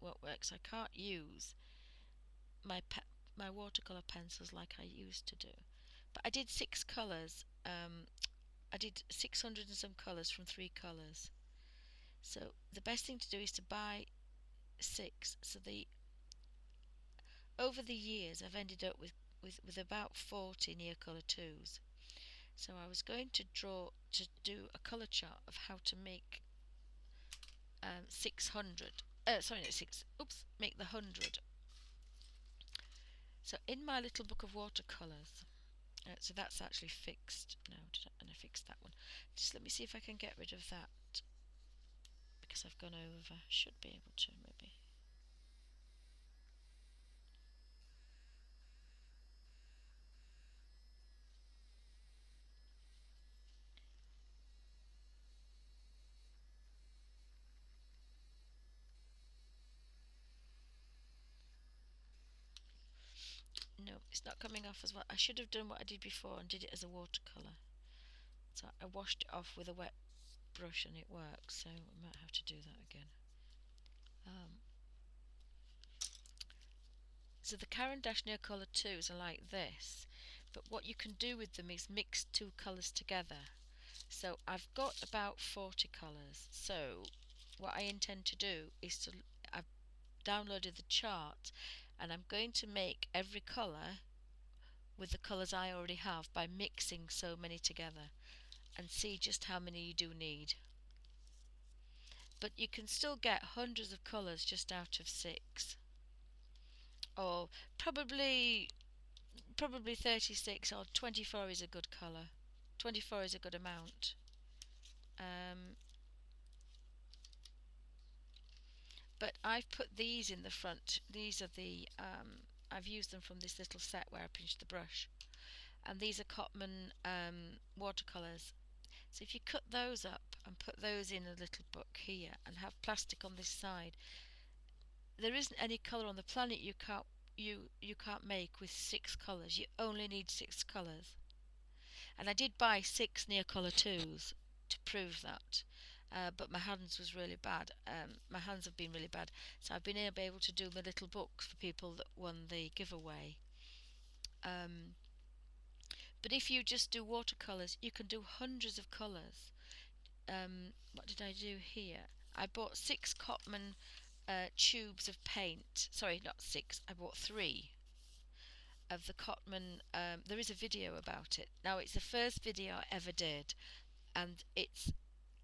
won't work, so I can't use my watercolor pencils like I used to do. But I did 6 colours. I did 600 and some colours from 3 colours. So the best thing to do is to buy 6. So over the years I've ended up with about 40 near colour twos. So I was going to do a colour chart of how to make 600. Sorry, not 6. Oops, make the 100. So in my little book of watercolours, so that's actually fixed. No, and I fixed that one. Just let me see if I can get rid of that because I've gone over. Should be able to maybe. No, it's not coming off as well. I should have done what I did before and did it as a watercolour. So I washed it off with a wet brush and it works. So I might have to do that again. So the Caran d'Ache near colour twos are like this, but what you can do with them is mix 2 colours together. So I've got about 40 colours. So what I intend to do is I've downloaded the chart and I'm going to make every colour with the colours I already have by mixing so many together and see just how many you do need. But you can still get hundreds of colours just out of 6, or probably 36 or 24 is a good colour. 24 is a good amount. But I've put these in the front. These are I've used them from this little set where I pinched the brush. And these are Cotman watercolours. So if you cut those up and put those in a little book here and have plastic on this side, there isn't any colour on the planet you can't make with 6 colours. You only need 6 colours. And I did buy 6 near colour twos to prove that. But my hands was really bad. My hands have been really bad, so I've been able to do my little books for people that won the giveaway. But if you just do watercolours, you can do hundreds of colours. What did I do here? I bought 6 Cotman tubes of paint. Sorry, not 6. I bought 3 of the Cotman. There is a video about it. Now it's the first video I ever did, and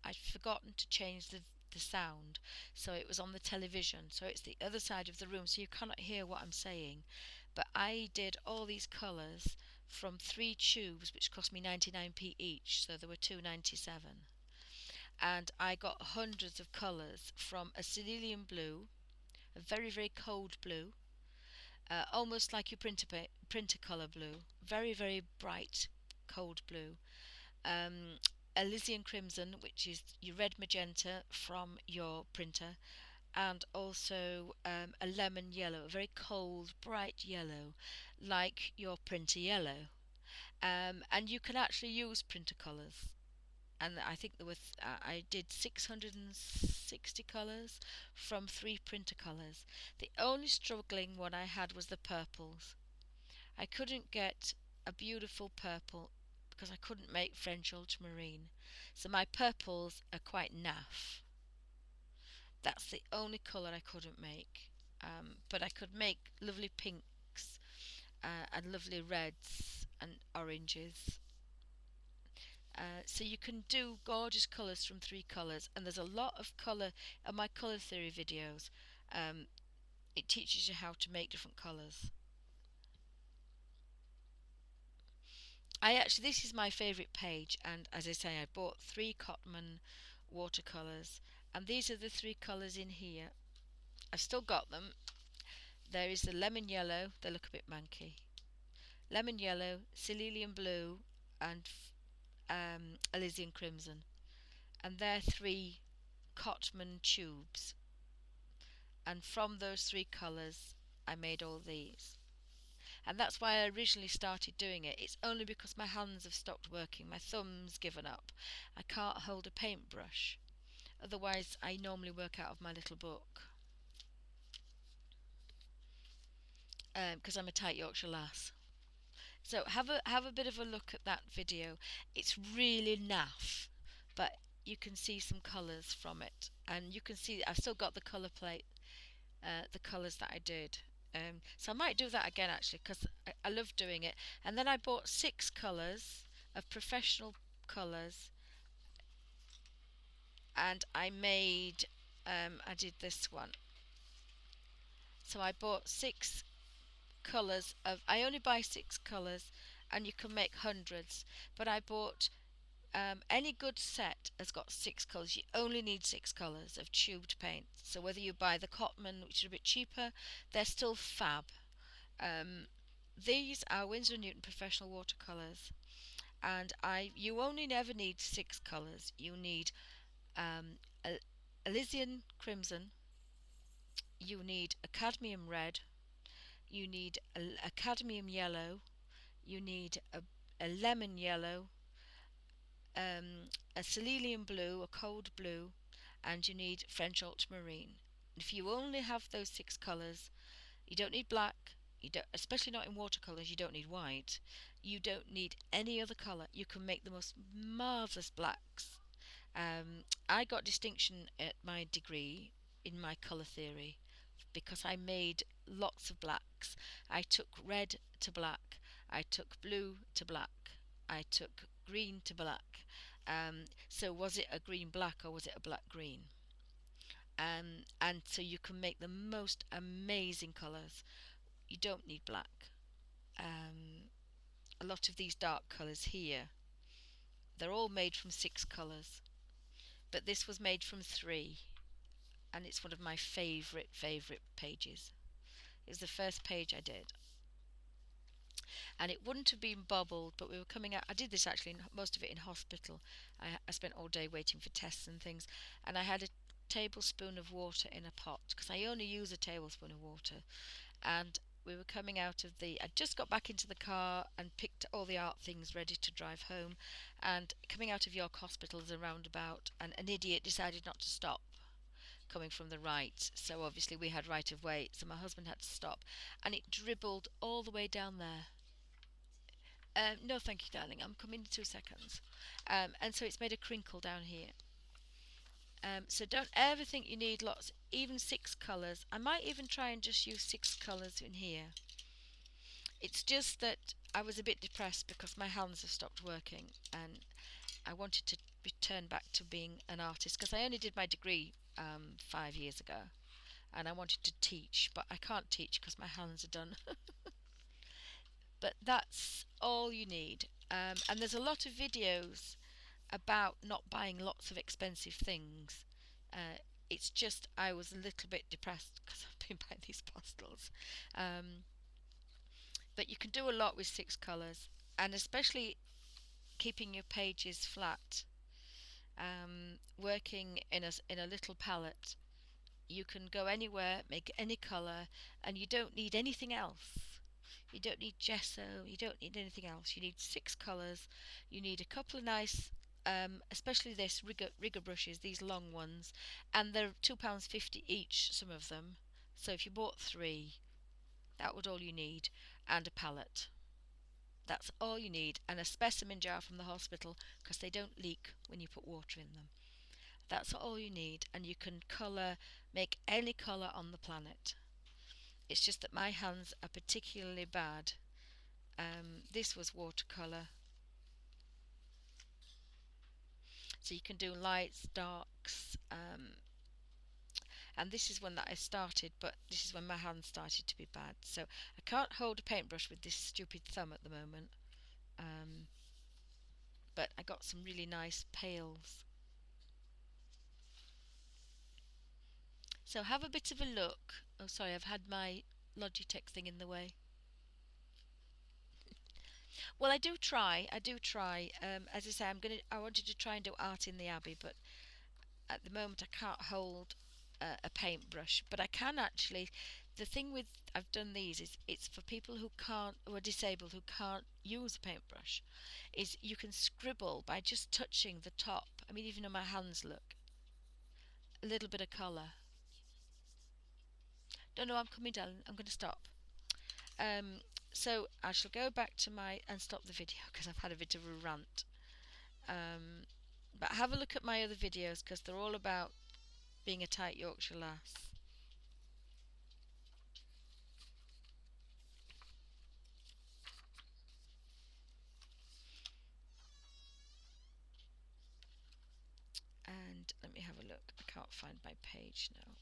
I'd forgotten to change the sound, so it was on the television, so it's the other side of the room, so you cannot hear what I'm saying. But I did all these colours from 3 tubes, which cost me 99p each, so there were 2.97. and I got hundreds of colours from a cerulean blue, a very, very cold blue, almost like your printer colour blue, very, very bright cold blue, um, Elysian crimson, which is your red magenta from your printer, and also a lemon yellow, a very cold, bright yellow, like your printer yellow. And you can actually use printer colours. And I think there was I did 660 colours from 3 printer colours. The only struggling one I had was the purples. I couldn't get a beautiful purple because I couldn't make French ultramarine. So my purples are quite naff. That's the only colour I couldn't make. But I could make lovely pinks and lovely reds and oranges. So you can do gorgeous colours from 3 colours, and there's a lot of colour in my colour theory videos. It teaches you how to make different colours. This is my favourite page, and as I say, I bought 3 Cotman watercolours, and these are the 3 colours in here. I've still got them. There is the lemon yellow, they look a bit manky. Lemon yellow, cerulean blue, and Elysian crimson. And they're 3 Cotman tubes. And from those 3 colours, I made all these. And that's why I originally started doing it. It's only because my hands have stopped working, my thumb's given up. I can't hold a paintbrush. Otherwise, I normally work out of my little book. Because I'm a tight Yorkshire lass. So have a bit of a look at that video. It's really naff, but you can see some colours from it, and you can see I've still got the colour plate, the colours that I did. So I might do that again actually, because I love doing it. And then I bought 6 colours of professional colours, and I made I did this one. So I bought 6 colours of. I only buy 6 colours, and you can make hundreds. But I bought any good set has got 6 colours. You only need 6 colours of tubed paint. So whether you buy the Cotman, which is a bit cheaper, they're still fab. These are Winsor & Newton professional watercolours, and you only never need 6 colours. You need Elysian crimson, you need a cadmium red, you need a cadmium yellow, you need a lemon yellow, a cerulean blue, a cold blue, and you need French ultramarine. If you only have those 6 colours, you don't need black. You don't, especially not in watercolours. You don't need white. You don't need any other colour. You can make the most marvellous blacks. I got distinction at my degree in my colour theory because I made lots of blacks. I took red to black. I took blue to black. I took green to black. So was it a green black or was it a black green? And so you can make the most amazing colours. You don't need black. A lot of these dark colours here, they're all made from 6 colours, but this was made from 3, and it's one of my favourite pages. It was the first page I did, and it wouldn't have been bubbled, but we were coming out. I did this actually, most of it in hospital. I spent all day waiting for tests and things, and I had a tablespoon of water in a pot because I only use a tablespoon of water. And we were coming out of I just got back into the car and picked all the art things ready to drive home, and coming out of York Hospital as a roundabout, and an idiot decided not to stop coming from the right, so obviously we had right of way, so my husband had to stop, and it dribbled all the way down there. No thank you darling, I'm coming in 2 seconds. And so it's made a crinkle down here. So don't ever think you need lots, even 6 colours. I might even try and just use 6 colours in here. It's just that I was a bit depressed because my hands have stopped working, and I wanted to return back to being an artist because I only did my degree 5 years ago, and I wanted to teach, but I can't teach because my hands are done. But that's all you need. And there's a lot of videos about not buying lots of expensive things. It's just I was a little bit depressed because I've been buying these pastels. Um, but you can do a lot with 6 colours, and especially keeping your pages flat. Working in a little palette, you can go anywhere, make any colour, and you don't need anything else. You don't need gesso, you don't need anything else. You need 6 colours, you need a couple of nice, especially this rigger brushes, these long ones, and they're £2.50 each, some of them. So if you bought 3, that would all you need, and a palette. That's all you need, and a specimen jar from the hospital because they don't leak when you put water in them. That's all you need, and you can colour, make any colour on the planet. It's just that my hands are particularly bad. This was watercolour, so you can do lights, darks, and this is one that I started, but this is when my hands started to be bad. So I can't hold a paintbrush with this stupid thumb at the moment, but I got some really nice pales. So have a bit of a look. Oh, sorry, I've had my Logitech thing in the way. Well, I do try. I do try. As I say, I wanted to try and do art in the Abbey, but at the moment I can't hold a paintbrush. But I can actually. The thing with I've done these is it's for people who are disabled who can't use a paintbrush. Is you can scribble by just touching the top. I mean, even on my hands, look, a little bit of colour. No, no, I'm coming down. I'm going to stop. Um, so I shall go back to my and stop the video because I've had a bit of a rant. But have a look at my other videos because they're all about being a tight Yorkshire lass. And let me have a look. I can't find my page now.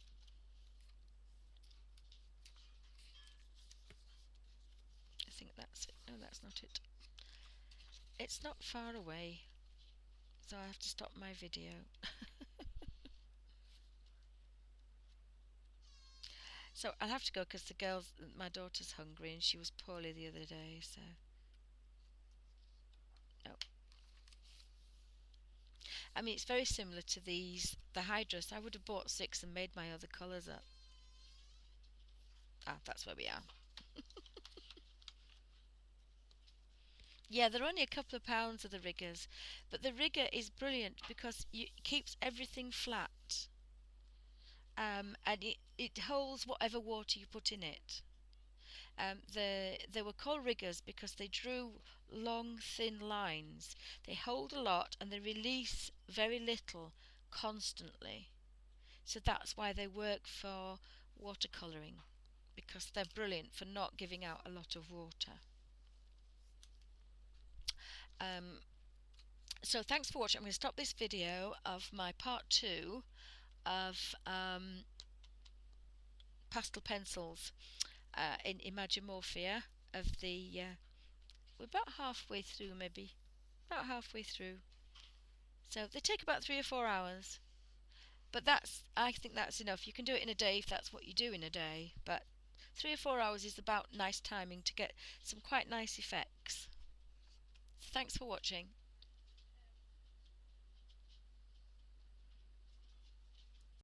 I think that's it. No, that's not it. It's not far away, so I have to stop my video. So I'll have to go because my daughter's hungry and she was poorly the other day, so. Oh. I mean, it's very similar to the Hydras. I would have bought 6 and made my other colours up. Ah, that's where we are. Yeah, they're only a couple of pounds of the riggers, but the rigger is brilliant because it keeps everything flat, and it holds whatever water you put in it. They were called riggers because they drew long, thin lines. They hold a lot and they release very little constantly. So that's why they work for watercolouring because they're brilliant for not giving out a lot of water. Um, so thanks for watching. I'm going to stop this video of my part 2 of pastel pencils in Imagimorphia of we're about halfway through, maybe about halfway through, so they take about 3 or 4 hours, but I think that's enough. You can do it in a day if that's what you do in a day, but 3 or 4 hours is about nice timing to get some quite nice effects. So thanks for watching.